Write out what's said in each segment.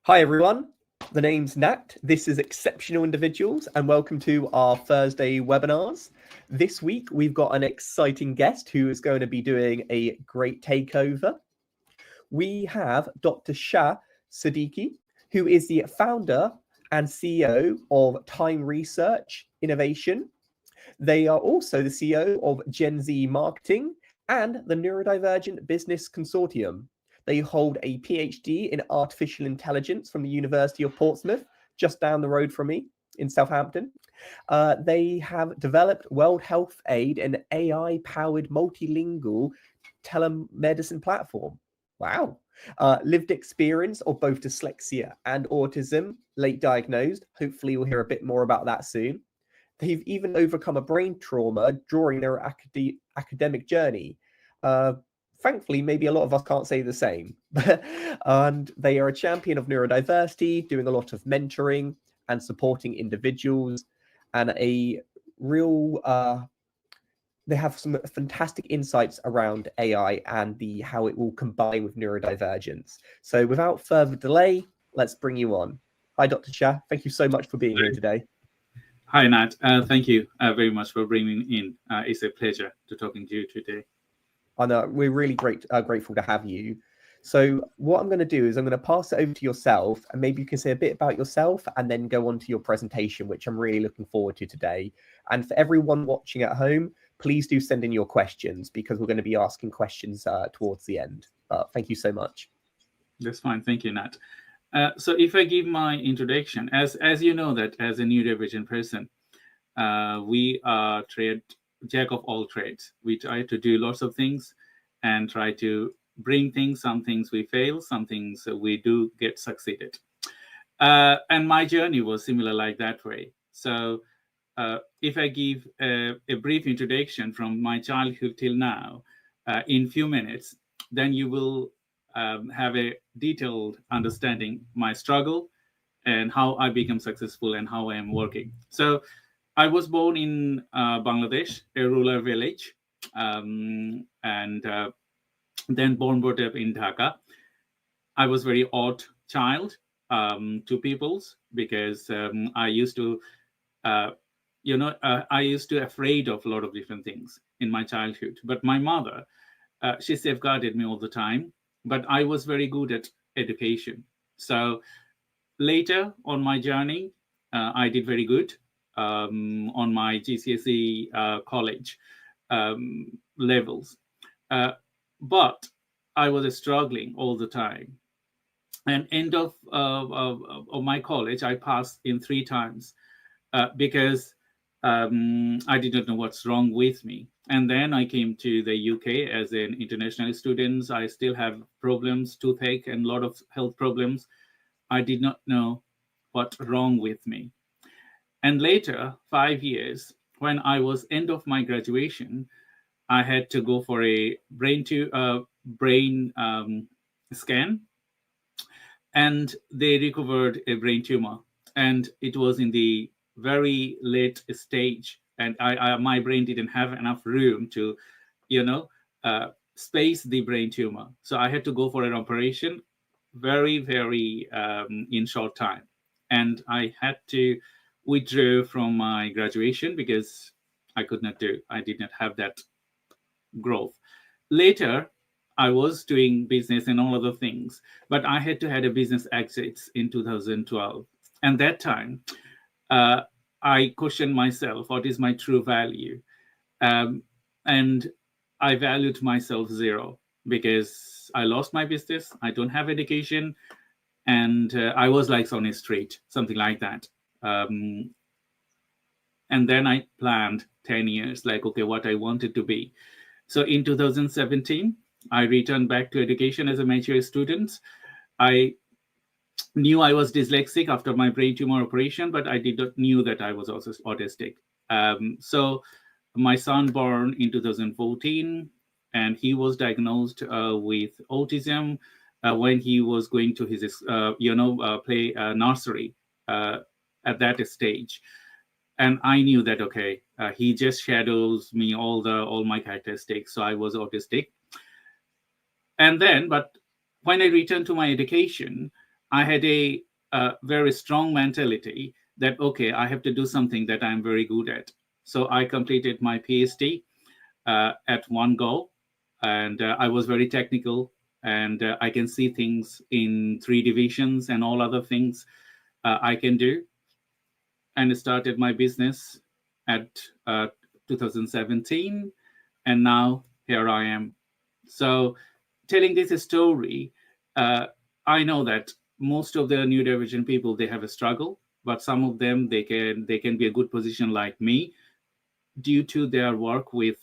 Hi everyone, the name's Nat. This is Exceptional Individuals and welcome to our Thursday webinars. This week we've got an exciting guest who is going to be doing a great takeover. We have Dr. Shah Siddiqui, who is the founder and CEO of Time Research Innovation. They are also the CEO of Gen Z Marketing and the Neurodivergent Business Consortium. They hold a PhD in artificial intelligence from the University of Portsmouth, just down the road from me in Southampton. They have developed World Health Aid, an AI-powered multilingual telemedicine platform. Wow. Lived experience of both dyslexia and autism, late diagnosed. Hopefully we'll hear a bit more about that soon. They've even overcome a brain trauma during their academic journey. Thankfully, maybe a lot of us can't say the same. And they are a champion of neurodiversity, doing a lot of mentoring and supporting individuals, and a real they have some fantastic insights around AI and how it will combine with neurodivergence. So without further delay, let's bring you on. Hi, Dr. Shah. Thank you so much for being here today. Hi, Nat. Thank you very much for bringing me in. It's a pleasure to talking to you today. I know we're really grateful to have you. So what I'm going to do is I'm going to pass it over to yourself, and maybe you can say a bit about yourself and then go on to your presentation, which I'm really looking forward to today. And for everyone watching at home, please do send in your questions because we're going to be asking questions towards the end. Thank you so much. That's fine. Thank you, Nat. So if I give my introduction, as you know that as a neurodivergent person, we are jack of all trades. We try to do lots of things and try to bring things. Some things we fail, some things we do get succeeded. And my journey was similar like that way. So if I give a brief introduction from my childhood till now in few minutes, then you will have a detailed understanding my struggle and how I become successful and how I am working. So I was born in Bangladesh, a rural village, and then brought up in Dhaka. I was very odd child to peoples because I used to, I used to afraid of a lot of different things in my childhood. But my mother, she safeguarded me all the time. But I was very good at education. So later on my journey, I did very good on my GCSE college levels. But I was struggling all the time. And end of my college, I passed in 3 times because I did not know what's wrong with me. And then I came to the UK as an international student. I still have problems, toothache, and a lot of health problems. I did not know what's wrong with me. And later, 5 years, when I was end of my graduation, I had to go for a brain scan, and they recovered a brain tumor, and it was in the very late stage, and my brain didn't have enough room to, space the brain tumor. So I had to go for an operation, very, very in short time, and I had to withdraw from my graduation because I did not have that growth. Later, I was doing business and all other things, but I had to have a business exit in 2012. And that time, I questioned myself, what is my true value? And I valued myself 0 because I lost my business. I don't have education. And I was like on a street, something like that. And then I planned 10 years, like, okay, what I wanted to be. So in 2017, I returned back to education as a mature student. I knew I was dyslexic after my brain tumor operation, but I did not knew that I was also autistic. So my son born in 2014, and he was diagnosed with autism when he was going to his, play nursery at that stage. And I knew that, okay, he just shadows me all my characteristics. So I was autistic. And then, but when I returned to my education, I had a very strong mentality that, okay, I have to do something that I'm very good at. So I completed my PhD at one go, and I was very technical, and I can see things in 3D visions and all other things I can do, and started my business at 2017, and now here I am. So telling this story, I know that most of the neurodivergent people, they have a struggle, but some of them, they can be a good position like me due to their work with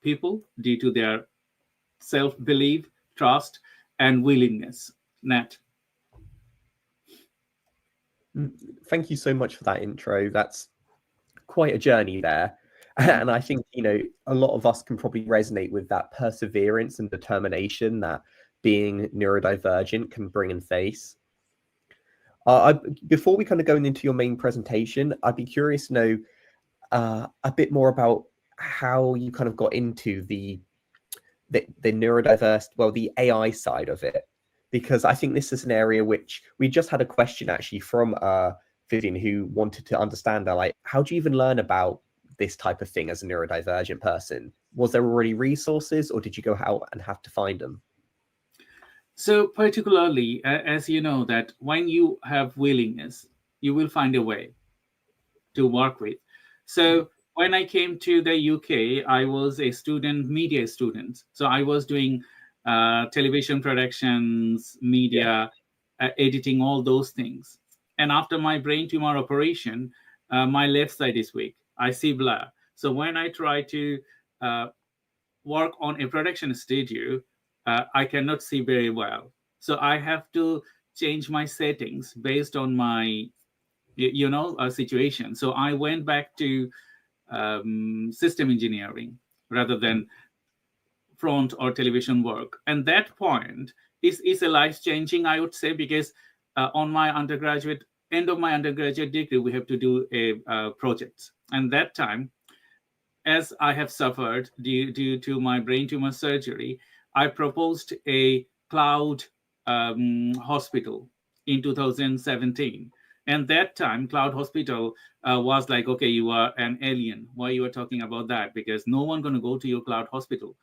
people, due to their self-belief, trust, and willingness. Nat. Thank you so much for that intro. That's quite a journey there. And I think, a lot of us can probably resonate with that perseverance and determination that being neurodivergent can bring and face. Before we kind of go into your main presentation, I'd be curious to know a bit more about how you kind of got into the neurodiverse, well, the AI side of it, because I think this is an area which we just had a question actually from Vivian, who wanted to understand that, like, how do you even learn about this type of thing as a neurodivergent person? Was there already resources, or did you go out and have to find them? So particularly, as you know, that when you have willingness, you will find a way to work with. So when I came to the UK, I was a media student. So I was doing television productions, media, editing, all those things. And after my brain tumor operation, my left side is weak. I see blur. So when I try to work on a production studio, I cannot see very well. So I have to change my settings based on my situation. So I went back to system engineering rather than front or television work. And that point is a life-changing, I would say, because on my end of my undergraduate degree, we have to do a project. And that time, as I have suffered due to my brain tumor surgery, I proposed a cloud hospital in 2017. And that time, cloud hospital was like, okay, you are an alien. Why you are talking about that? Because no one going to go to your cloud hospital.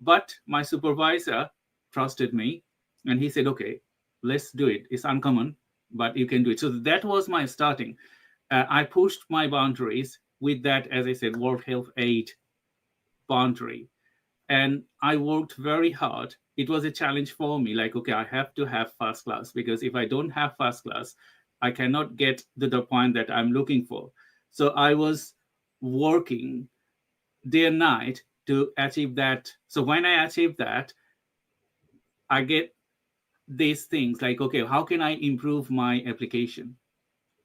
But my supervisor trusted me, and he said, okay, let's do it. It's uncommon, but you can do it. So that was my starting. I pushed my boundaries with that, as I said, World Health Aid boundary. And I worked very hard. It was a challenge for me. Like, okay, I have to have first class, because if I don't have first class, I cannot get to the point that I'm looking for. So I was working day and night to achieve that. So when I achieve that, I get these things like, okay, how can I improve my application?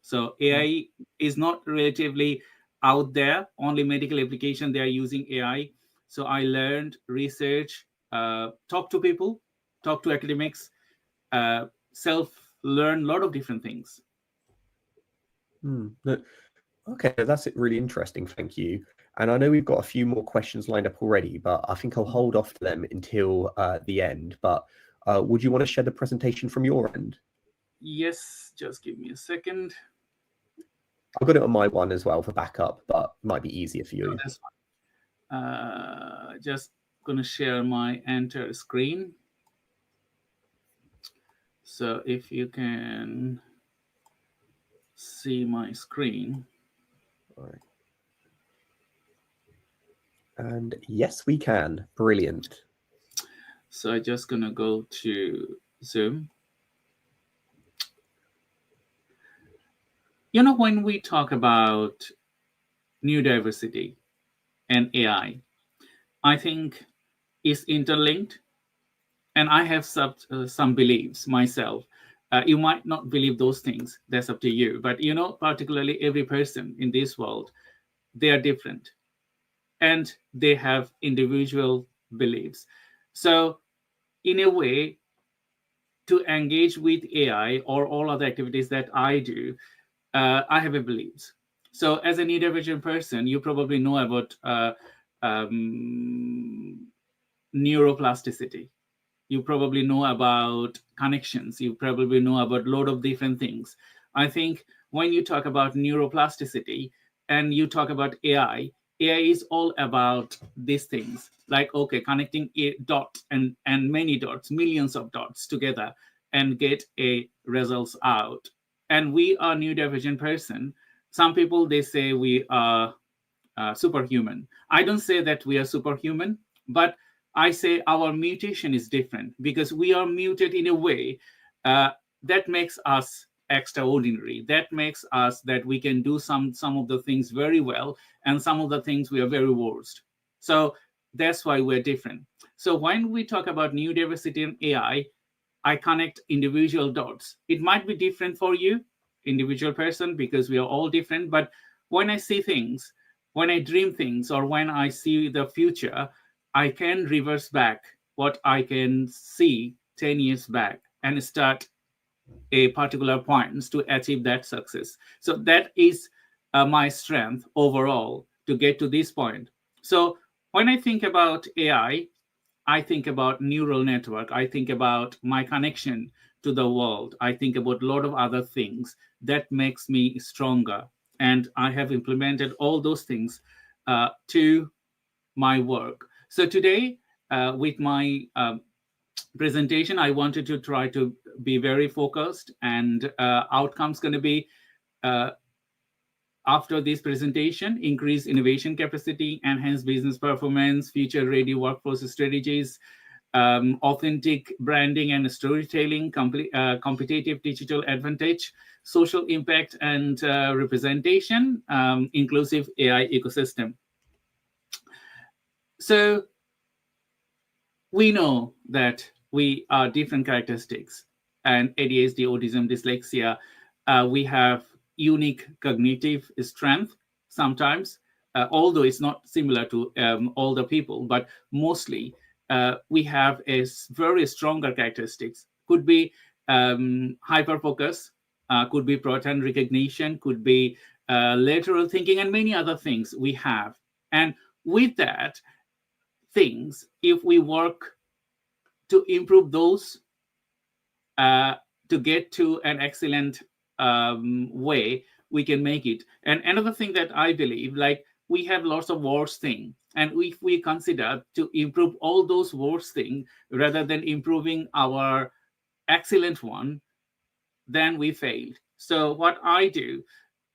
So AI is not relatively out there. Only medical application, they are using AI. So I learned, research, talk to people, talk to academics, self-learn a lot of different things. Okay, that's really interesting. Thank you. And I know we've got a few more questions lined up already, but I think I'll hold off to them until the end. But would you want to share the presentation from your end? Yes, just give me a second. I've got it on my one as well for backup, but it might be easier for you. Oh, that's fine. Just going to share my entire screen. So if you can see my screen. All right. And yes, we can. Brilliant. So I'm just going to go to Zoom. You know, when we talk about neurodiversity and AI, I think it's interlinked. And I have some beliefs myself. You might not believe those things. That's up to you. But, you know, particularly every person in this world, they are different. And they have individual beliefs. So in a way, to engage with AI or all other activities that I do, I have a beliefs. So as a neurodivergent person, you probably know about neuroplasticity. You probably know about connections. You probably know about a lot of different things. I think when you talk about neuroplasticity and you talk about AI is all about these things. Like, okay, connecting a dot and many dots, millions of dots together and get a results out. And we are neurodivergent person. Some people, they say we are superhuman. I don't say that we are superhuman, but I say our mutation is different because we are muted in a way uh, that makes us extraordinary. That makes us that we can do some of the things very well, and some of the things we are very worst. So that's why we're different. So when we talk about neurodiversity and AI, I connect individual dots. It might be different for you, individual person, because we are all different. But when I see things, when I dream things, or when I see the future, I can reverse back what I can see 10 years back and start a particular points to achieve that success. So that is my strength overall to get to this point. So when I think about AI, I think about neural network. I think about my connection to the world. I think about a lot of other things that makes me stronger. And I have implemented all those things to my work. So today, with my presentation, I wanted to try to be very focused, and outcomes going to be uh, after this presentation: increase innovation capacity, enhance business performance, future ready workforce strategies, authentic branding and storytelling, competitive digital advantage, social impact and representation, inclusive AI ecosystem. So we know that we are different characteristics, and ADHD, autism, dyslexia, we have unique cognitive strength sometimes, although it's not similar to all the people, but mostly we have a very stronger characteristics. Could be hyper focus, could be pattern recognition, could be lateral thinking, and many other things we have. And with that things, if we work to improve those, uh, to get to an excellent way, we can make it. And another thing that I believe, like, we have lots of worst things, and if we consider to improve all those worst things rather than improving our excellent one, then we failed. So what I do,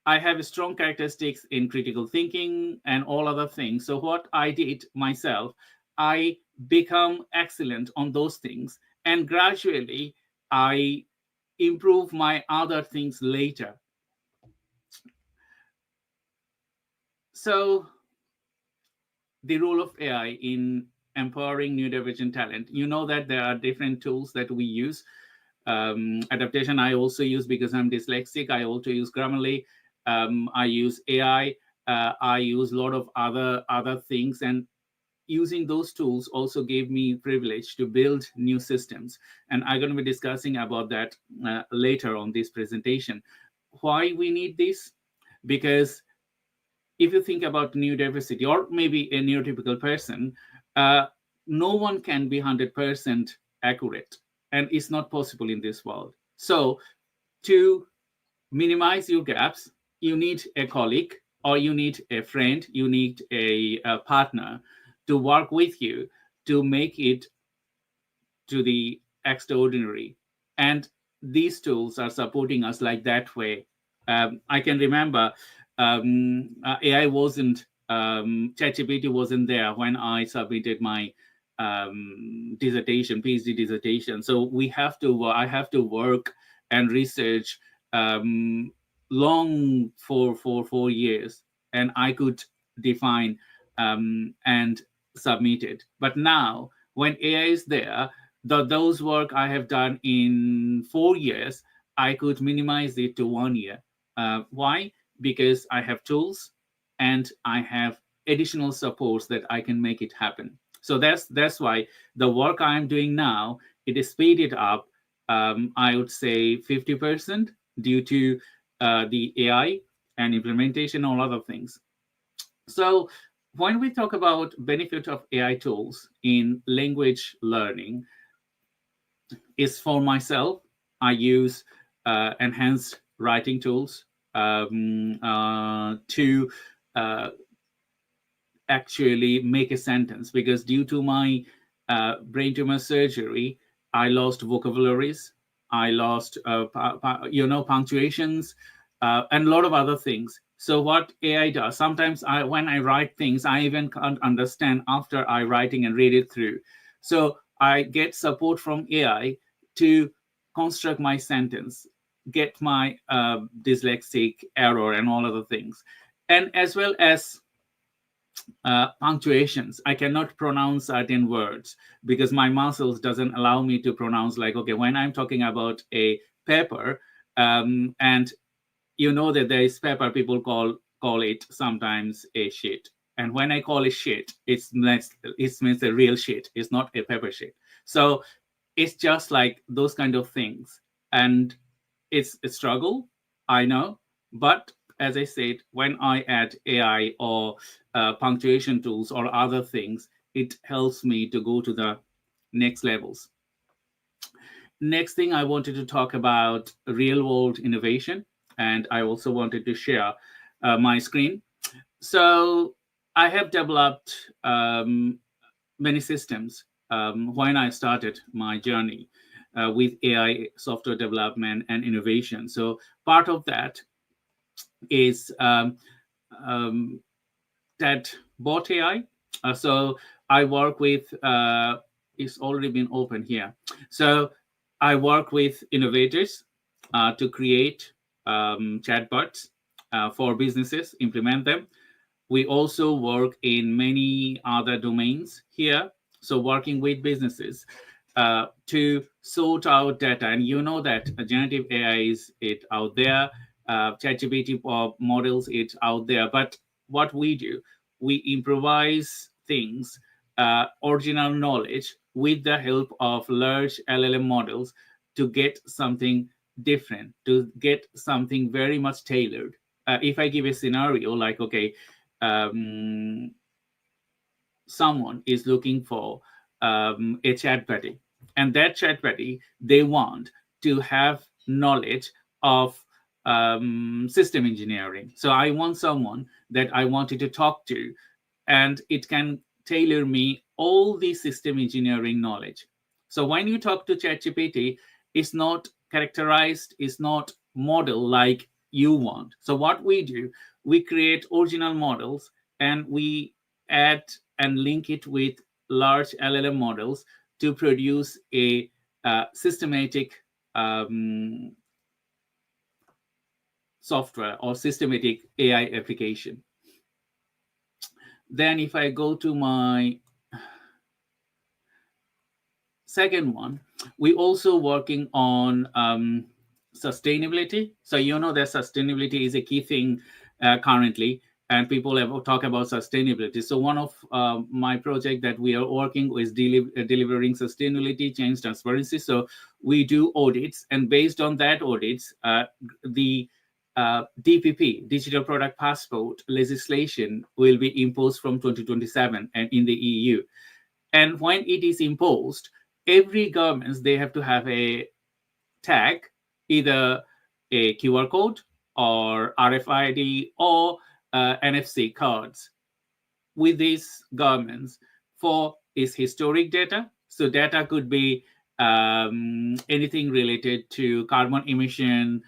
I have strong characteristics in critical thinking and all other things. So what I did myself, I become excellent on those things, and gradually I improve my other things later. So the role of AI in empowering neurodivergent talent. You know that there are different tools that we use. Adaptation I also use because I'm dyslexic. I also use Grammarly. I use AI. I use a lot of other things, and using those tools also gave me privilege to build new systems. And I'm going to be discussing about that later on this presentation. Why we need this? Because if you think about neurodiversity, or maybe a neurotypical person, uh, no one can be 100% accurate, and it's not possible in this world. So to minimize your gaps, you need a colleague, or you need a friend, you need a partner to work with you to make it to the extraordinary. And these tools are supporting us like that way. I can remember AI wasn't, ChatGPT wasn't there when I submitted my dissertation, PhD dissertation. So I have to work and research long for 4 years, and I could define and submit it. But now, when AI is there, those work I have done in 4 years, I could minimize it to 1 year. Why? Because I have tools and I have additional supports that I can make it happen. So that's why the work I'm doing now, it is speeded up. I would say 50% due to the AI and implementation, all other things. So when we talk about benefit of AI tools in language learning, is for myself. I use enhanced writing tools to actually make a sentence, because due to my brain tumor surgery, I lost vocabularies, I lost punctuations, and a lot of other things. So what AI does, sometimes when I write things, I even can't understand after I writing and read it through. So I get support from AI to construct my sentence, get my dyslexic error and all other things, and as well as punctuations. I cannot pronounce certain words because my muscles doesn't allow me to pronounce, like, okay, when I'm talking about a paper, and you know that there is paper, people call it sometimes a shit. And when I call it shit, it means a real shit. It's not a paper shit. So it's just like those kind of things. And it's a struggle, I know. But as I said, when I add AI or punctuation tools or other things, it helps me to go to the next levels. Next thing, I wanted to talk about real world innovation. And I also wanted to share my screen. So I have developed many systems when I started my journey with AI software development and innovation. So part of that is that bot AI. So I work with, it's already been open here. So I work with innovators to create chatbots for businesses, implement them. We also work in many other domains here. So working with businesses to sort out data. And you know that generative AI is it out there, ChatGPT models it out there. But what we do, we improvise things, original knowledge with the help of large LLM models to get something different, to get something very much tailored. If I give a scenario like, okay, someone is looking for a chat buddy, and that chat buddy, they want to have knowledge of system engineering. So I want someone that I wanted to talk to, and it can tailor me all the system engineering knowledge. So when you talk to ChatGPT, it's not characterized, it's not model like you want. So what we do, we create original models, and we add and link it with large LLM models to produce a systematic software or systematic AI application. Then if I go to my second one, we also working on sustainability. So you know that sustainability is a key thing currently, and people have talk about sustainability. So one of my project that we are working with delivering sustainability, change, transparency. So we do audits, and based on that audits, the DPP, Digital Product Passport legislation, will be imposed from 2027 and in the EU. And when it is imposed, every government, they have to have a tag, either a QR code or RFID or NFC cards with these governments for its historic data. So data could be anything related to carbon emission,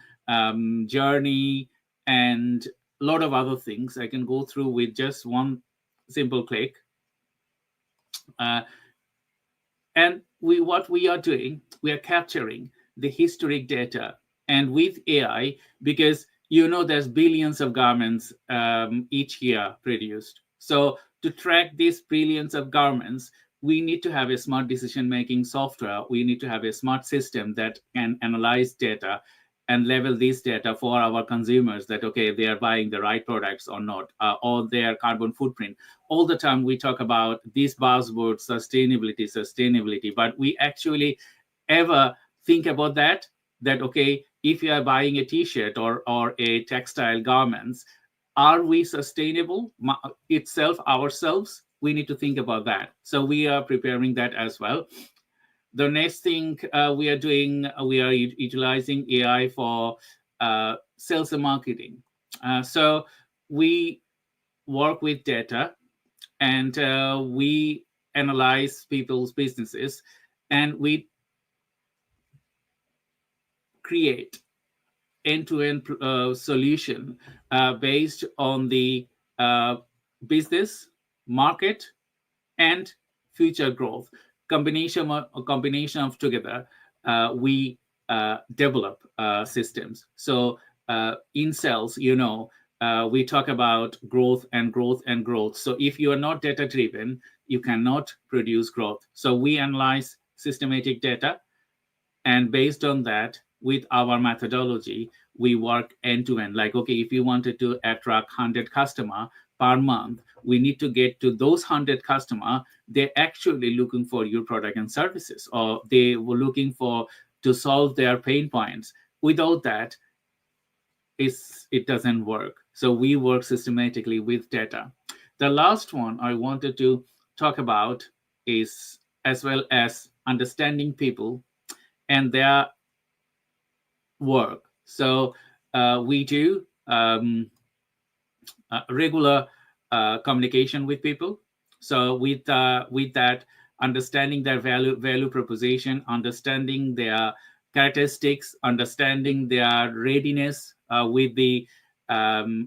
journey, and a lot of other things. I can go through with just one simple click. And what we are doing, we are capturing the historic data, and with AI, because you know there's billions of garments each year produced. So to track these billions of garments, we need to have a smart decision-making software. We need to have a smart system that can analyze data and level this data for our consumers, that, okay, they are buying the right products or not, or their carbon footprint. All the time we talk about these buzzwords, sustainability, but we actually ever think about that, okay, if you are buying a t-shirt or a textile garments, are we sustainable ourselves? We need to think about that. So we are preparing that as well. The next thing we are doing, we are utilizing AI for sales and marketing. So we work with data, and we analyze people's businesses, and we create end-to-end solution based on the business, market, and future growth. A combination of together, we develop systems. So in sales, we talk about growth and growth and growth. So if you are not data driven, you cannot produce growth. So we analyze systematic data, and based on that, with our methodology, we work end to end. Like, okay, if you wanted to attract 100 customer per month, we need to get to those 100 customer. They're actually looking for your product and services, or they were looking to solve their pain points. Without that, it doesn't work. So we work systematically with data. The last one I wanted to talk about is, as well as understanding people and their work. So we do regular communication with people. So with that, understanding their value proposition, understanding their characteristics, understanding their readiness with the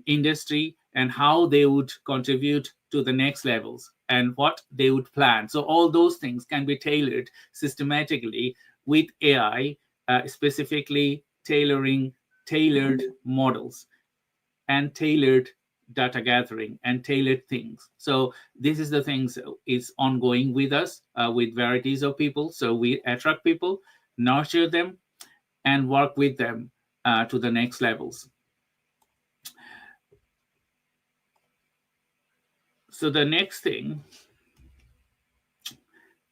industry, and how they would contribute to the next levels, and what they would plan. So all those things can be tailored systematically with AI, specifically tailored models and tailored data gathering and tailored things. So this is the things is ongoing with us, with varieties of people. So we attract people, nurture them, and work with them to the next levels. So the next thing,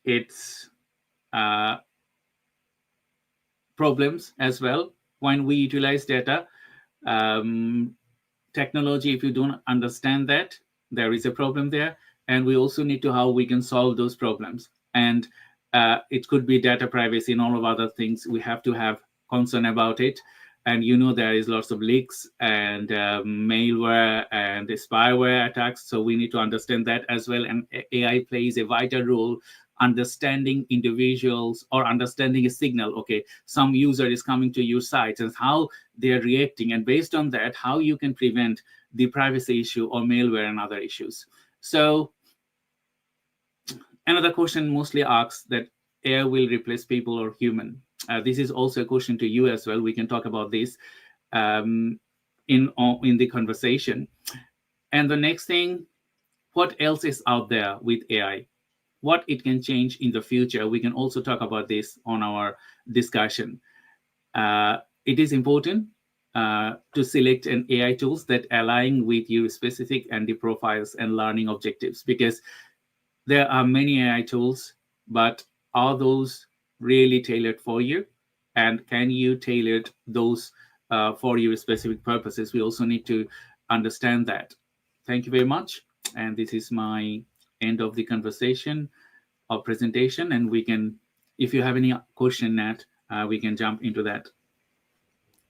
it's problems as well. When we utilize data, technology, if you don't understand that, there is a problem there. And we also need to how we can solve those problems. And it could be data privacy and all of other things. We have to have concern about it. And there is lots of leaks and malware and spyware attacks. So we need to understand that as well. And AI plays a vital role understanding individuals or understanding a signal. Okay, some user is coming to your site and how they're reacting. And based on that, how you can prevent the privacy issue or malware and other issues. So another question mostly asks that AI will replace people or human. This is also a question to you as well. We can talk about this in the conversation. And the next thing, what else is out there with AI? What it can change in the future? We can also talk about this on our discussion. It is important to select an AI tools that align with your specific and the profiles and learning objectives, because there are many AI tools, but are those really tailored for you? And can you tailor those for your specific purposes? We also need to understand that. Thank you very much. And this is my end of the conversation or presentation. And we can, if you have any question, Nat, we can jump into that.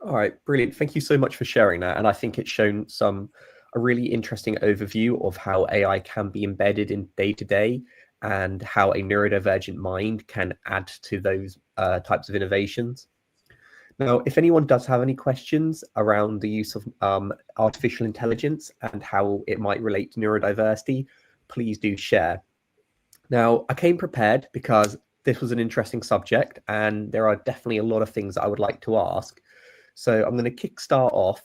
All right, brilliant. Thank you so much for sharing that. And I think it's shown a really interesting overview of how AI can be embedded in day-to-day and how a neurodivergent mind can add to those types of innovations. Now, if anyone does have any questions around the use of artificial intelligence and how it might relate to neurodiversity, please do share. Now, I came prepared because this was an interesting subject and there are definitely a lot of things I would like to ask. So I'm going to kickstart off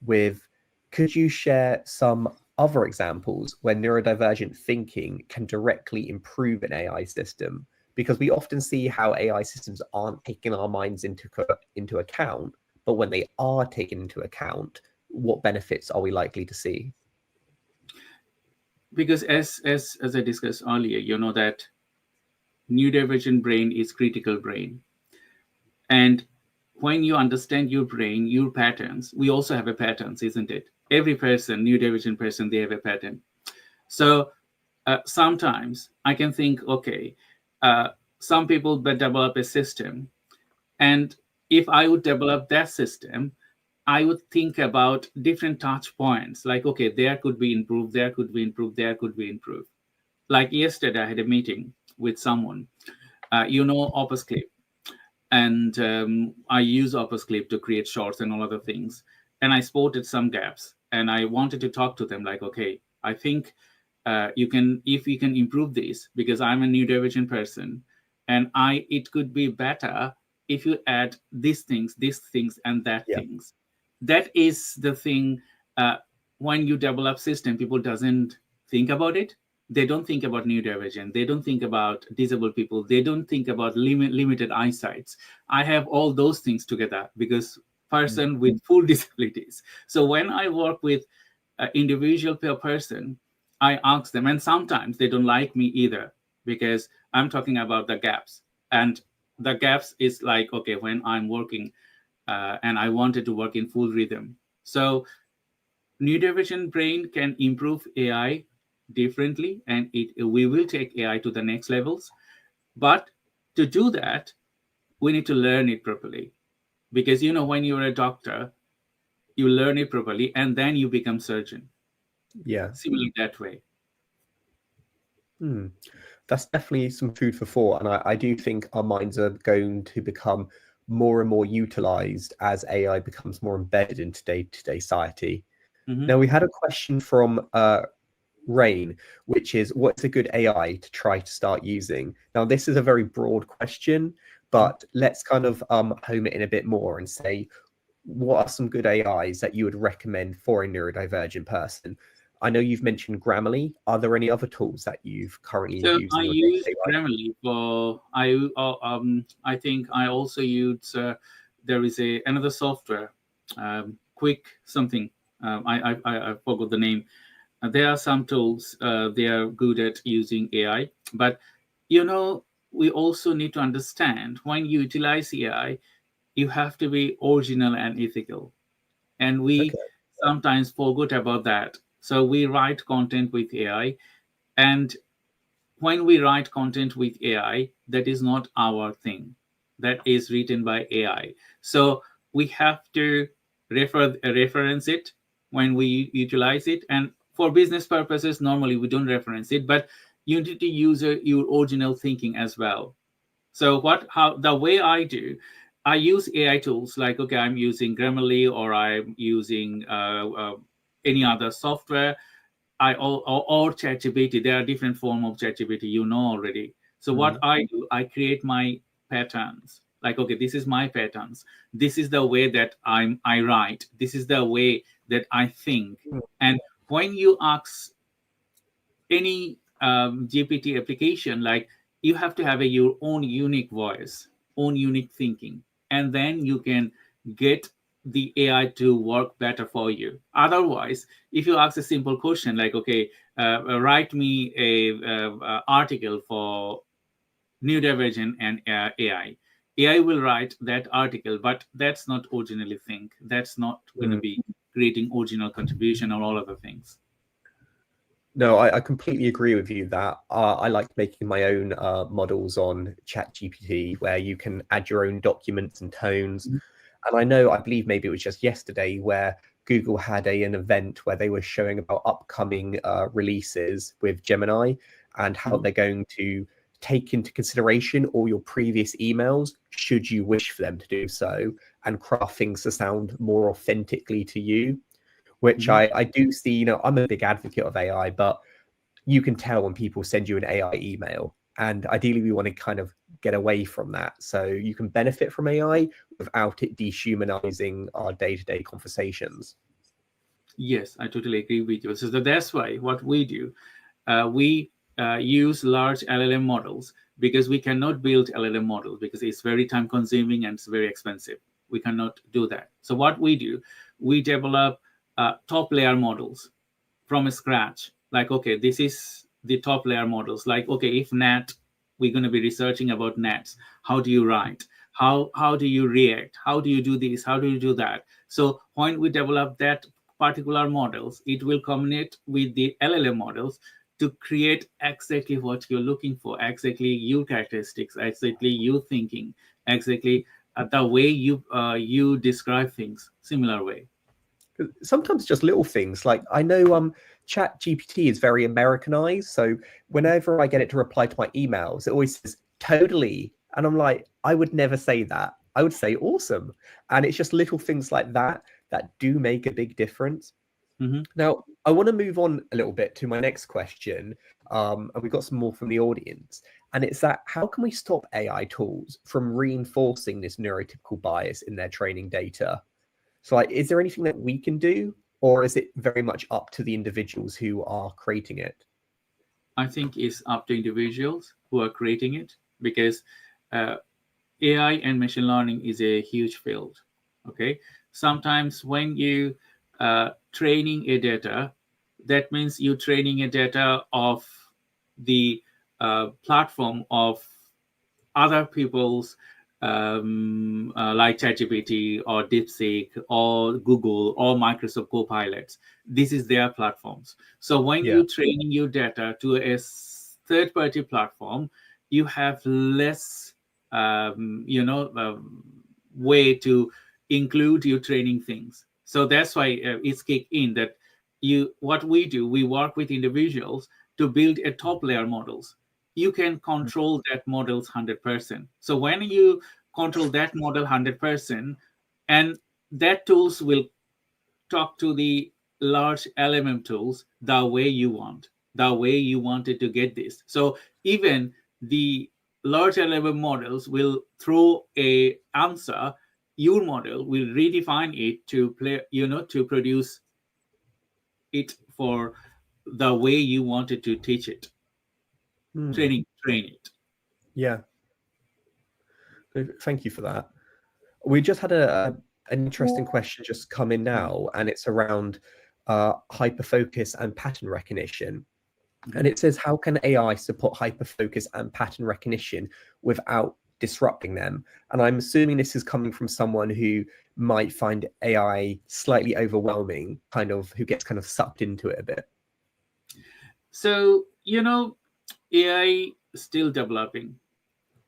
with, could you share some other examples where neurodivergent thinking can directly improve an AI system? Because we often see how AI systems aren't taking our minds into account, but when they are taken into account, what benefits are we likely to see? Because as I discussed earlier, that neurodivergent brain is critical brain. And when you understand your brain, your patterns, we also have a patterns, isn't it? Every person, neurodivergent person, they have a pattern. So sometimes I can think, okay, some people develop a system, and if I would develop that system, I would think about different touch points. Like, okay, there could be improved, there could be improved, there could be improved. Like yesterday, I had a meeting with someone, Opus Clip, and I use Opus Clip to create shorts and all other things. And I spotted some gaps, and I wanted to talk to them. Like, okay, I think if we can improve this, because I'm a neurodivergent person, and it could be better if you add these things, and that Yeah. things. That is the thing. When you develop system, people doesn't think about it. They don't think about neurodivergent. They don't think about disabled people. They don't think about limited eyesight. I have all those things together because person with full disabilities. So when I work with an individual per person, I ask them, and sometimes they don't like me either because I'm talking about the gaps. And the gaps is like, okay, when I'm working and I wanted to work in full rhythm. So neurodivergent brain can improve AI differently, and we will take AI to the next levels. But to do that, we need to learn it properly. Because when you're a doctor, you learn it properly, and then you become surgeon. Yeah. Similarly that way. That's definitely some food for thought. And I do think our minds are going to become more and more utilized as AI becomes more embedded into day-to-day society. Now, we had a question from Rain, which is, what's a good AI to try to start using? Now, this is a very broad question, but let's kind of home it in a bit more and say, what are some good AIs that you would recommend for a neurodivergent person? I know you've mentioned Grammarly. Are there any other tools that you've currently So used I in your use day-to-day life? Grammarly for I think I also use there is another software, Quick something. I forgot the name. There are some tools they are good at using AI, but we also need to understand when you utilize AI, you have to be original and ethical, and we Okay. sometimes forget about that. So we write content with AI, and when we write content with AI, that is not our thing. That is written by AI. So we have to reference it when we utilize it. And for business purposes, normally we don't reference it, but you need to use your original thinking as well. So the way I do, I use AI tools like, okay, I'm using Grammarly, or I'm using any other software, or ChatGPT. There are different form of ChatGPT, already. So what I do, I create my patterns. Like, okay, this is my patterns. This is the way that I write. This is the way that I think. And when you ask any GPT application, like, you have to have your own unique voice, own unique thinking, and then you can get the AI to work better for you. Otherwise, if you ask a simple question like, okay, write me a article for Neurodivergent and AI will write that article, but that's not originally think. That's not going to be creating original contribution or all other things. No, I completely agree with you that I like making my own models on ChatGPT where you can add your own documents and tones. And I believe maybe it was just yesterday where Google had an event where they were showing about upcoming releases with Gemini and how they're going to take into consideration all your previous emails, should you wish for them to do so, and craft things to sound more authentically to you. Which I do see, I'm a big advocate of AI, but you can tell when people send you an AI email. And ideally, we want to kind of get away from that. So you can benefit from AI without it dehumanizing our day-to-day conversations. Yes, I totally agree with you. So that's why what we do, we use large LLM models, because we cannot build LLM models because it's very time consuming and it's very expensive. We cannot do that. So what we do, we develop top layer models from scratch. Like, okay, this is the top layer models. Like, okay, if NAT, we're going to be researching about NATs. How do you write? How do you react? How do you do this? How do you do that? So when we develop that particular models, it will communicate with the LLM models to create exactly what you're looking for, exactly your characteristics, exactly you thinking, exactly the way you describe things, similar way. Sometimes just little things like I know Chat GPT is very Americanized, so whenever I get it to reply to my emails, it always says totally, and I'm like, I would never say that. I would say awesome. And it's just little things like that that do make a big difference. Mm-hmm. Now, I want to move on a little bit to my next question, and we've got some more from the audience, and it's that how can we stop AI tools from reinforcing this neurotypical bias in their training data? So, like, is there anything that we can do, or is it very much up to the individuals who are creating it? I think it's up to individuals who are creating it, because AI and machine learning is a huge field. Okay, sometimes when you training a data, that means you training a data of the platform of other people's like ChatGPT or DeepSeek or Google or Microsoft Copilots. This is their platforms. So when Yeah. you training your data to a third-party platform, you have less, way to include your training things. So that's why it's kicked in that what we do, we work with individuals to build a top layer models. You can control that models 100%. So when you control that model 100%, and that tools will talk to the large LMM tools the way you want, the way you wanted to get this. So even the large LMM models will throw a answer. Your model will redefine it to to produce it for the way you wanted to teach it. Train it. Yeah. Thank you for that. We just had an interesting question just come in now, and it's around hyperfocus and pattern recognition. And it says, how can AI support hyperfocus and pattern recognition without disrupting them? And I'm assuming this is coming from someone who might find AI slightly overwhelming, who gets kind of sucked into it a bit. So, AI is still developing,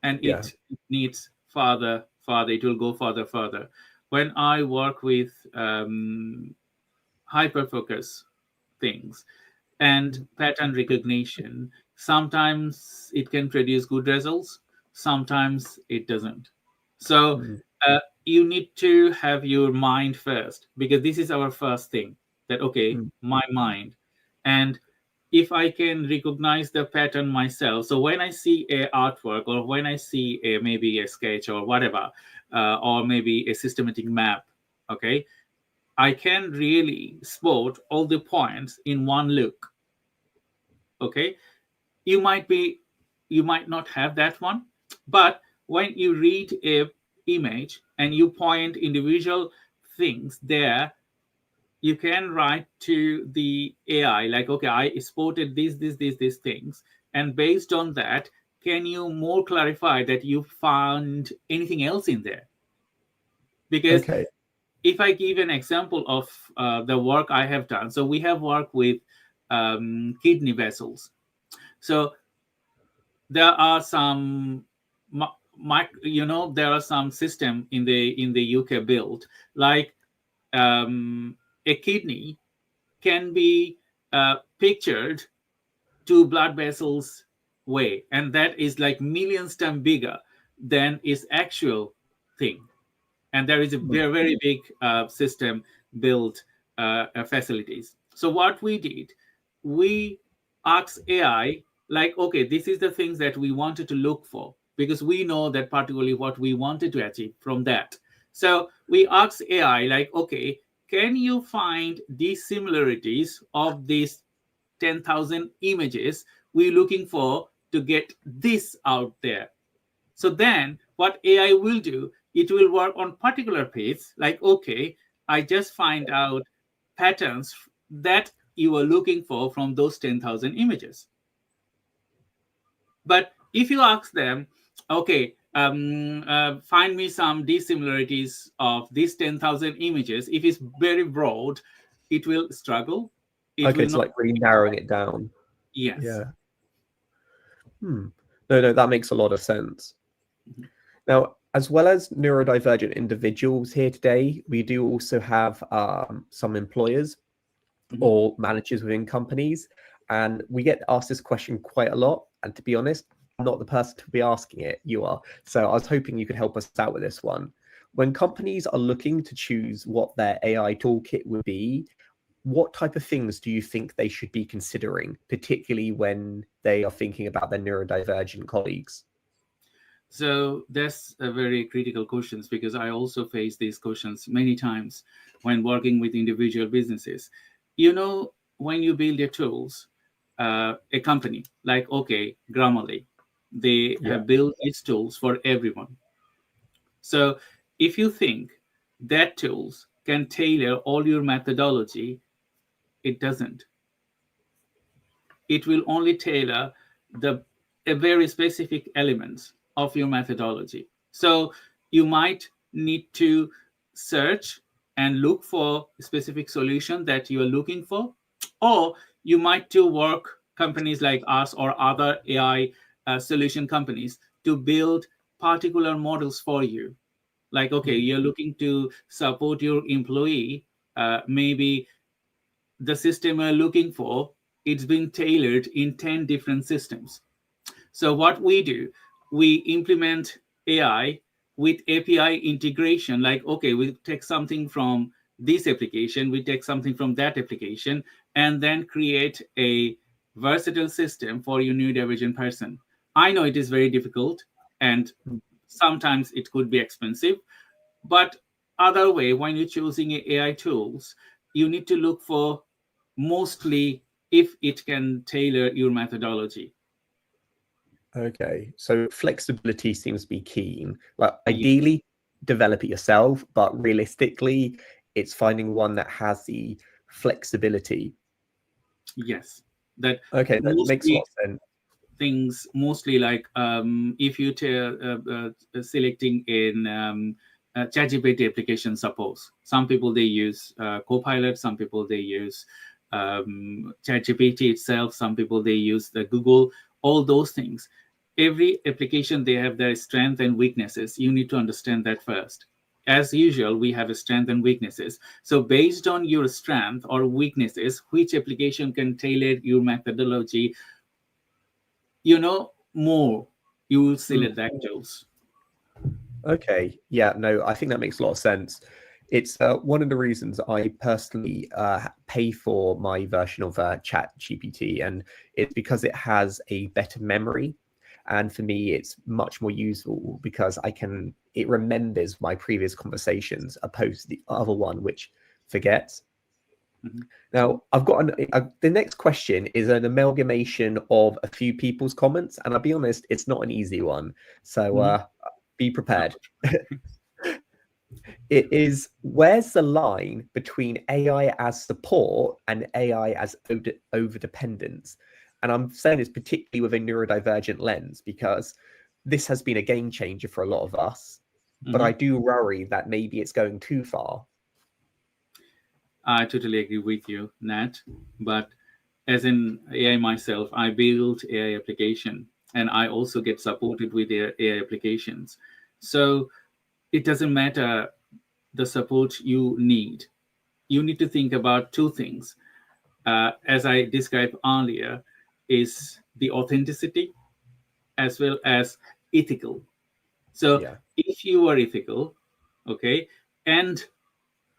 and Yeah. it needs further. It will go further. When I work with hyperfocus things and pattern recognition, sometimes it can produce good results, sometimes it doesn't. So you need to have your mind first, because this is our first thing, that okay, my mind. And if I can recognize the pattern myself, so when I see a artwork, or when I see maybe a sketch or whatever, or maybe a systematic map, okay, I can really spot all the points in one look. Okay, you might not have that one, but when you read a image and you point individual things there, you can write to the AI like, okay, I spotted these things, and based on that, can you more clarify that you found anything else in there? Because Okay. if I give an example of the work I have done, so we have worked with kidney vessels. So there are some, there are some system in the UK built, like a kidney can be pictured to blood vessels way, and that is like millions times bigger than its actual thing. And there is a very big system built facilities. So what we did, we asked AI like, okay, this is the things that we wanted to look for, because we know that particularly what we wanted to achieve from that. So we asked AI like, okay, can you find these similarities of these 10,000 images we're looking for to get this out there? So then what AI will do, it will work on particular page, like, okay, I just find out patterns that you are looking for from those 10,000 images. But if you ask them, okay, find me some dissimilarities of these 10,000 images, if it's very broad, it will struggle. It Okay, will so not. like really narrowing it down. Yes. Yeah. No, that makes a lot of sense. Mhm. Now, as well as neurodivergent individuals here today, we do also have some employers Mhm. or managers within companies. And we get asked this question quite a lot. And to be honest, I'm not the person to be asking it, you are. So I was hoping you could help us out with this one. When companies are looking to choose what their AI toolkit would be, what type of things do you think they should be considering, particularly when they are thinking about their neurodivergent colleagues? So that's a very critical questions, because I also face these questions many times when working with individual businesses. When you build your tools, a company like, okay, Grammarly, they Yeah. have built these tools for everyone. So if you think that tools can tailor all your methodology, it doesn't. It will only tailor the a very specific elements of your methodology. So you might need to search and look for a specific solution that you are looking for, or you might to work companies like us or other AI solution companies to build particular models for you. Like, okay, Mm. you're looking to support your employee, maybe the system we're looking for, it's been tailored in 10 different systems. So what we do, we implement AI with API integration. Like, okay, we take something from this application, we take something from that application, and then create a versatile system for your neurodivergent person. I know it is very difficult, and sometimes it could be expensive, but other way, when you're choosing AI tools, you need to look for mostly if it can tailor your methodology. Okay, so flexibility seems to be key. Like Ye- ideally, develop it yourself, but realistically, it's finding one that has the flexibility. Yes, that Okay, that makes a lot mostly of sense. things, mostly like, if you selecting in ChatGPT application, suppose some people they use Copilot, some people they use ChatGPT itself, some people they use the Google, all those things. Every application they have their strength and weaknesses. You need to understand that first. As usual, we have a strength and weaknesses. So based on your strength or weaknesses, which application can tailor your methodology, more, you will Mm. select that tools. Okay, yeah, no, I think that makes a lot of sense. It's one of the reasons I personally pay for my version of Chat GPT, and it's because it has a better memory. And for me, it's much more useful because it remembers my previous conversations opposed to the other one, which forgets. Mhm. Now, I've got the next question is an amalgamation of a few people's comments, and I'll be honest, it's not an easy one. So Mhm. be prepared. It is, where's the line between AI as support and AI as over dependence? And I'm saying this particularly with a neurodivergent lens because this has been a game changer for a lot of us. But I Mhm. do worry that maybe it's going too far. I totally agree with you, Nat. But as an AI myself, I build AI application, and I also get supported with AI applications. So it doesn't matter the support you need. You need to think about two things. As I described earlier, is the authenticity as well as ethical. So Yeah. if you are ethical, okay, and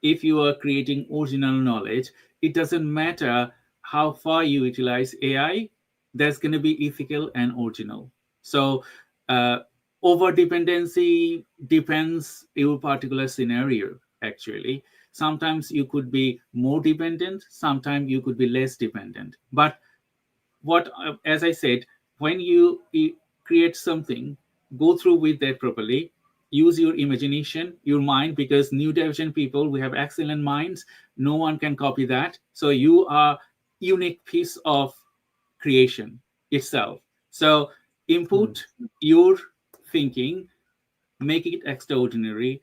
if you are creating original knowledge, it doesn't matter how far you utilize AI, there's going to be ethical and original. So uh, over dependency depends your particular scenario, actually. Sometimes you could be more dependent, sometimes you could be less dependent. But what as I said, when you create something, go through with that properly, use your imagination, your mind, because new division people, we have excellent minds, no one can copy that. So you are unique piece of creation itself. So Mm. input your thinking, make it extraordinary,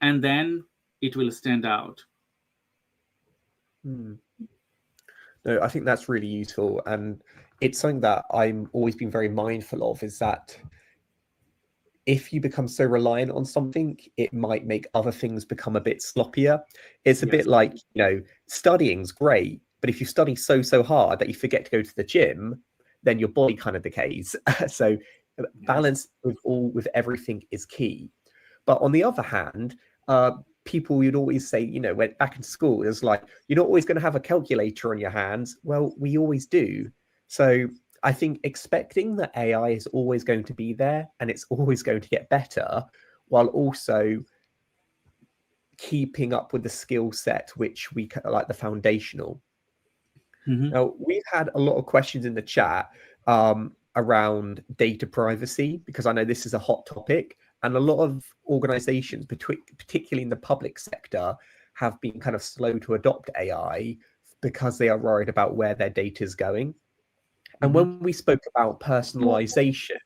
and then it will stand out. Mm. No, I think that's really useful. And it's something that I'm always been very mindful of, is that if you become so reliant on something, it might make other things become a bit sloppier. It's a bit Yes. like, studying's great, but if you study so hard that you forget to go to the gym, then your body kind of decays. So Yes. balance with everything is key. But on the other hand, people would always say, when back in school, it's like, you're not always going to have a calculator on your hands. Well, we always do. So I think expecting that AI is always going to be there and it's always going to get better, while also keeping up with the skill set, which we like the foundational. Now, we've had a lot of questions in the chat around data privacy, because I know this is a hot topic, and a lot of organizations, particularly in the public sector, have been kind of slow to adopt AI because they are worried about where their data is going. And when we spoke about personalization,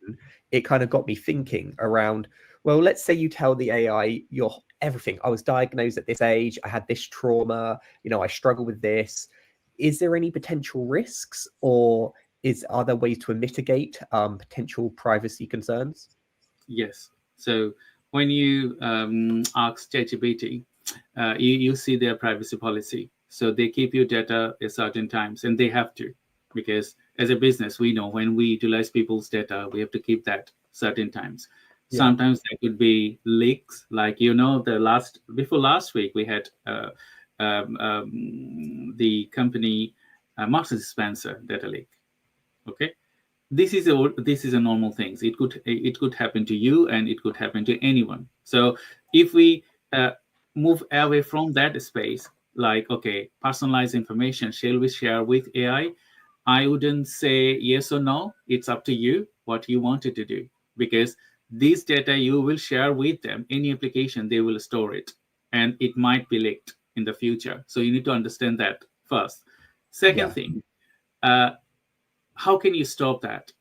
it kind of got me thinking around, well, let's say you tell the AI your everything. I was diagnosed at this age, I had this trauma, I struggle with this. Is there any potential risks, or are there ways to mitigate potential privacy concerns? Yes. So when you ask ChatGPT, you see their privacy policy. So they keep your data at certain times, and they have to, because as a business, we know when we utilize people's data, we have to keep that certain times. Yeah. Sometimes there could be leaks, like before last week we had the company Marks and Spencer data leak. Okay, this is a normal thing. It could happen to you, and it could happen to anyone. So if we move away from that space, like, okay, personalized information, shall we share with AI? I wouldn't say yes or no. It's up to you what you wanted to do, because this data you will share with them, any application, they will store it, and it might be leaked in the future. So you need to understand that first. Second thing, how can you stop that?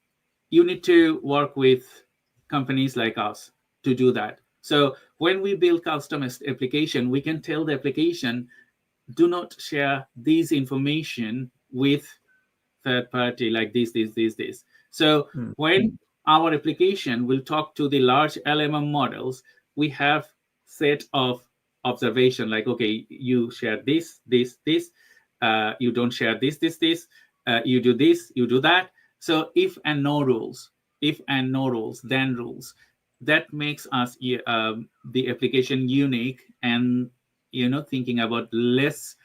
You need to work with companies like us to do that. So when we build customized application, we can tell the application, do not share this information with third party like this. So when our application will talk to the large LLM models, we have set of observation, like, okay, you share this, you don't share this, you do this, you do that. So if and no rules, then rules. That makes us the application unique, and thinking about less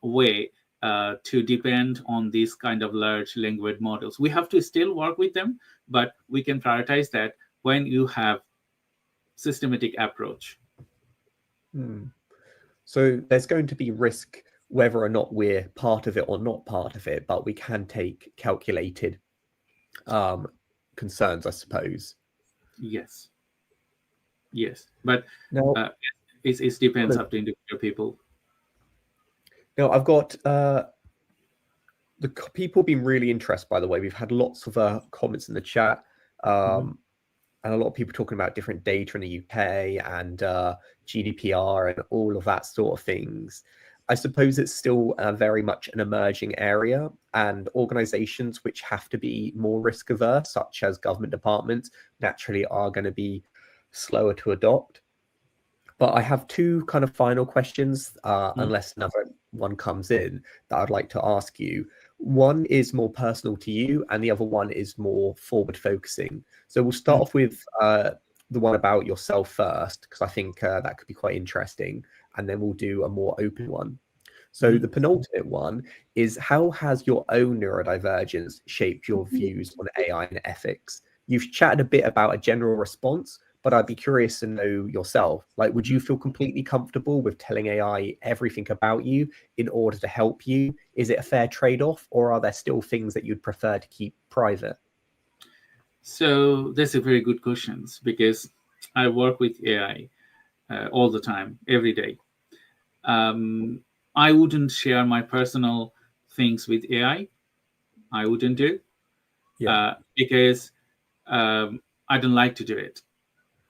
way to depend on these kind of large language models. We have to still work with them, but we can prioritize that when you have systematic approach. So there's going to be risk whether or not we're part of it or not part of it, but we can take calculated concerns, I suppose. Yes, but now it depends up to individual people. Now, I've got the people being really interested, by the way. We've had lots of comments in the chat, and a lot of people talking about different data in the UK and GDPR and all of that sort of things. I suppose it's still very much an emerging area, and organizations which have to be more risk averse, such as government departments, naturally are going to be slower to adopt. But I have two kind of final questions, unless another one comes in, that I'd like to ask you. One is more personal to you, and the other one is more forward focusing. So we'll start off with the one about yourself first, because I think that could be quite interesting. And then we'll do a more open one. So the penultimate one is, how has your own neurodivergence shaped your views on AI and ethics? You've chatted a bit about a general response, but I'd be curious to know yourself. Like, would you feel completely comfortable with telling AI everything about you in order to help you? Is it a fair trade-off, or are there still things that you'd prefer to keep private? So that's a very good question, because I work with AI all the time, every day. I wouldn't share my personal things with AI. I wouldn't do, because I don't like to do it.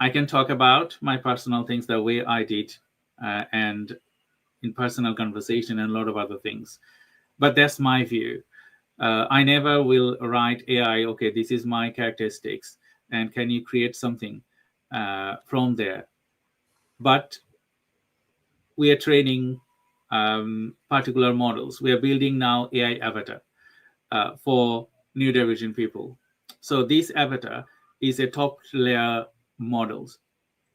I can talk about my personal things the way I did, and in personal conversation and a lot of other things. But that's my view. I never will write AI, okay, this is my characteristics, and can you create something from there? But we are training particular models. We are building now AI avatar for neurodivergent people. So this avatar is a top layer models.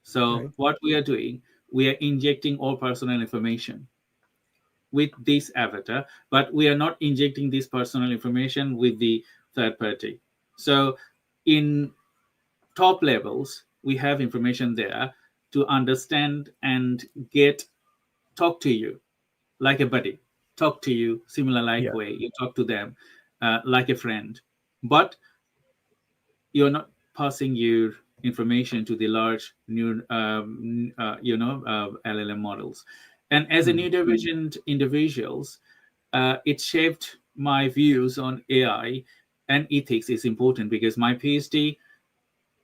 So Right. what we are doing, we are injecting all personal information with this avatar, but we are not injecting this personal information with the third party. So in top levels, we have information there to understand and get talk to you like a buddy, talk to you similar like Yeah. way. You talk to them like a friend, but you're not passing your information to the large new LLM models. And as a Hmm. neurodivergent individuals, it shaped my views on AI, and ethics is important because my PhD,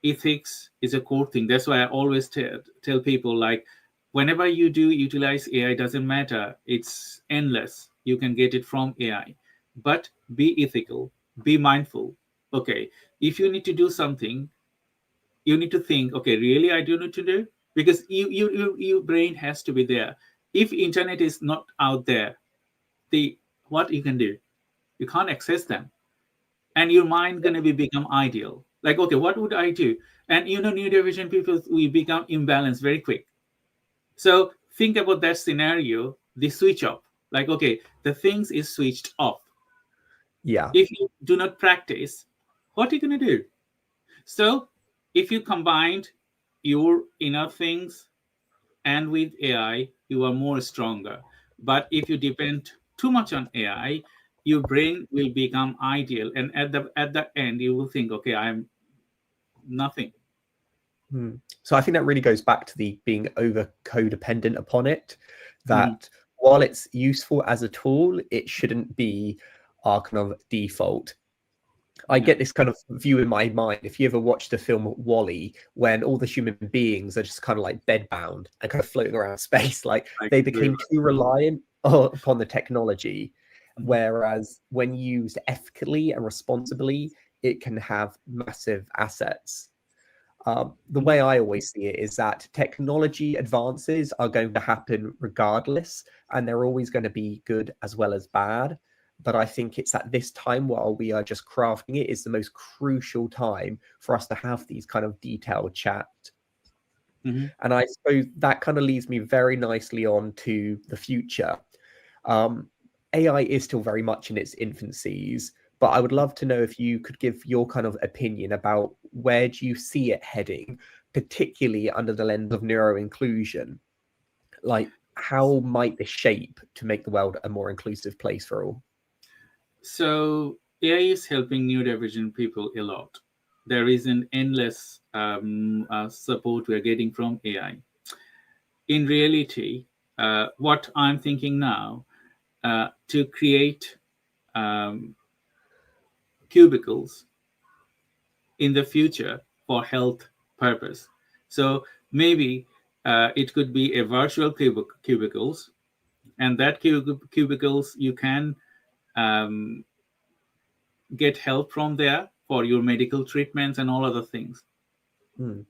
ethics is a core thing. That's why I always tell people, like, whenever you do utilize AI, doesn't matter, it's endless, you can get it from AI, but be ethical, be mindful. Okay, if you need to do something, you need to think, okay, really I do need to do, because your brain has to be there. If internet is not out there, the what you can do, you can't access them, and your mind gonna be become ideal, like, okay, what would I do? And neurodivergent people, we become imbalanced very quick. So think about that scenario, the switch off, like, okay, the things is switched off. Yeah. If you do not practice, what are you going to do? So if you combined your inner things and with AI, you are more stronger. But if you depend too much on AI, your brain will become ideal, and at the end, you will think, okay, I'm nothing. Hmm. So I think that really goes back to the being over codependent upon it. Mhm. That while it's useful as a tool, it shouldn't be our kind of default. I Yeah, get this kind of view in my mind. If you ever watched the film Wall-E, when all the human beings are just kind of like bedbound and kind of floating around space, like like they very became much. too reliant upon the technology. Mhm. Whereas when used ethically and responsibly, it can have massive assets. The Mhm. way I always see it is that technology advances are going to happen regardless, and they're always going to be good as well as bad. But I think it's at this time while we are just crafting it is the most crucial time for us to have these kind of detailed chats. Mhm. And I suppose that kind of leads me very nicely on to the future. Um, AI is still very much in its infancies, but I would love to know if you could give your kind of opinion about where do you see it heading, particularly under the lens of neuro inclusion. Like, how might this shape to make the world a more inclusive place for all? So AI is helping neurodivergent people a lot. There is an endless support we are getting from AI. In reality, what I'm thinking now, to create um, cubicles in the future for health purpose. So maybe it could be a virtual cubicles, and that cubicles you can um, get help from there for your medical treatments and all other things. Hmm.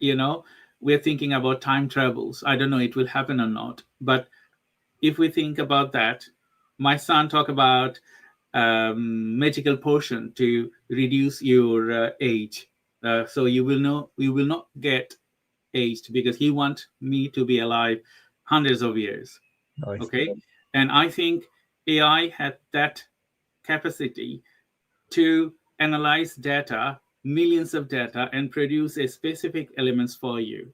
you know we're thinking about time travels. I don't know it will happen or not, but if we think about that, my son talk about magical potion to reduce your age, so you will not get aged, because he want me to be alive hundreds of years. Nice. Okay, and I think AI had that capacity to analyze data, millions of data, and produce a specific elements for you.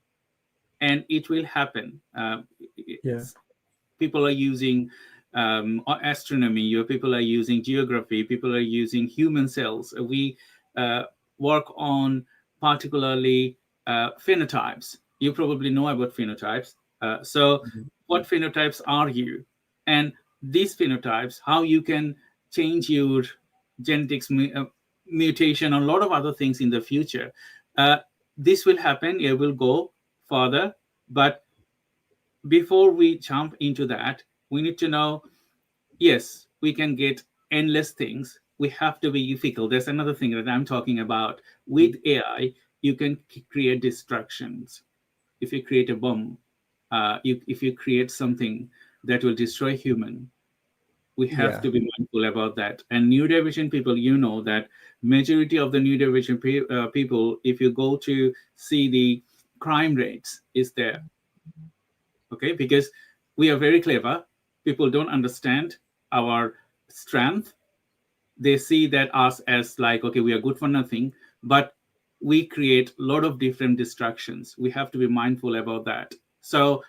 And it will happen. Yeah. People are using astronomy, your people are using geography, people are using human cells. We uh, work on particularly phenotypes. You probably know about phenotypes. So Mhm. what phenotypes are you? And these phenotypes, how you can change your genetics mutation, and a lot of other things in the future. Uh, this will happen, it will go further, but before we jump into that, we need to know, yes, we can get endless things. We have to be ethical. There's another thing that I'm talking about. With AI, you can create distractions. If you create a bomb, if you create something that will destroy human, we have to be mindful about that. And neurodivergent people, that majority of the neurodivergent people, if you go to see the crime rates, is there. Okay, because we are very clever. People don't understand our strength. They see that us as like, okay, we are good for nothing, but we create a lot of different distractions. We have to be mindful about that. So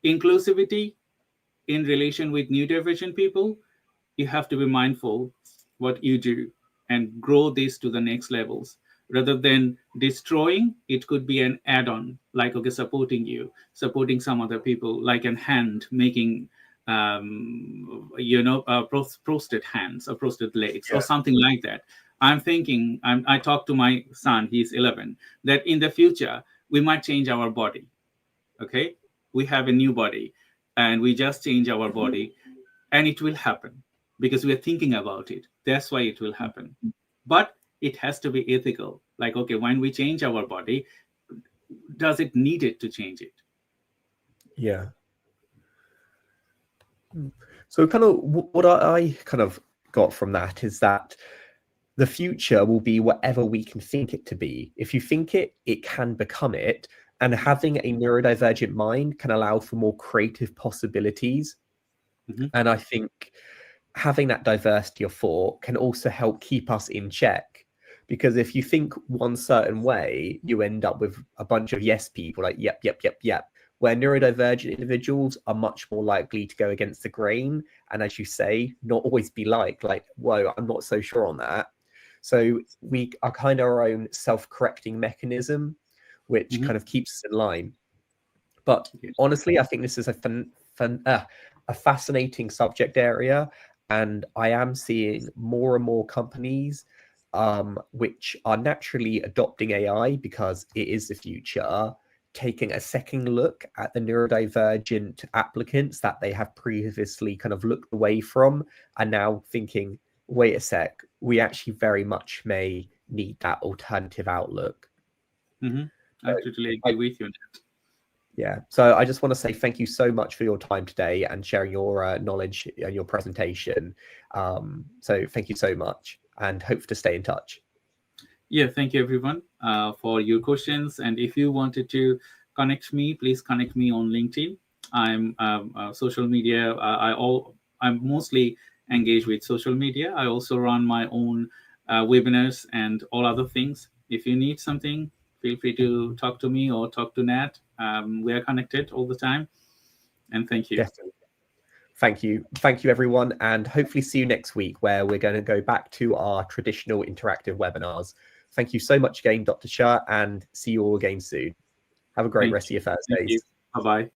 inclusivity in relation with neurodivergent people, you have to be mindful what you do and grow this to the next levels rather than destroying. It could be an add-on, like, okay, supporting some other people, like an hand making prostate hands or prostate legs or something like that. I'm thinking, I talked to my son, he's 11, that in the future we might change our body. Okay, we have a new body and we just change our body, and it will happen because we are thinking about it. That's why it will happen. But it has to be ethical. Like, okay, when we change our body, does it need it to change it? Yeah. So kind of what I kind of got from that is that the future will be whatever we can think it to be. If you think it, it can become it. And having a neurodivergent mind can allow for more creative possibilities. And I think having that diversity of thought can also help keep us in check. Because if you think one certain way, you end up with a bunch of yes people, like, yep, yep, yep, yep. Where neurodivergent individuals are much more likely to go against the grain. And as you say, not always be like, whoa, I'm not so sure on that. So we are kind of our own self-correcting mechanism, which kind of keeps us in line. But honestly, I think this is a fascinating subject area. And I am seeing more and more companies which are naturally adopting AI because it is the future, taking a second look at the neurodivergent applicants that they have previously kind of looked away from, and now thinking, wait a sec, we actually very much may need that alternative outlook. I totally agree with you on that. Yeah. So I just want to say thank you so much for your time today and sharing your knowledge and your presentation. So thank you so much, and hope to stay in touch. Yeah, thank you everyone for your questions. And if you wanted to connect me, please connect me on LinkedIn. I'm social media. I'm mostly engaged with social media. I also run my own webinars and all other things. If you need something, feel free to talk to me or talk to Nat. We are connected all the time. And thank you. Definitely. Thank you. Thank you, everyone. And hopefully see you next week, where we're going to go back to our traditional interactive webinars. Thank you so much again, Dr. Shah, and see you all again soon. Have a great rest of your Thursdays. Bye-bye.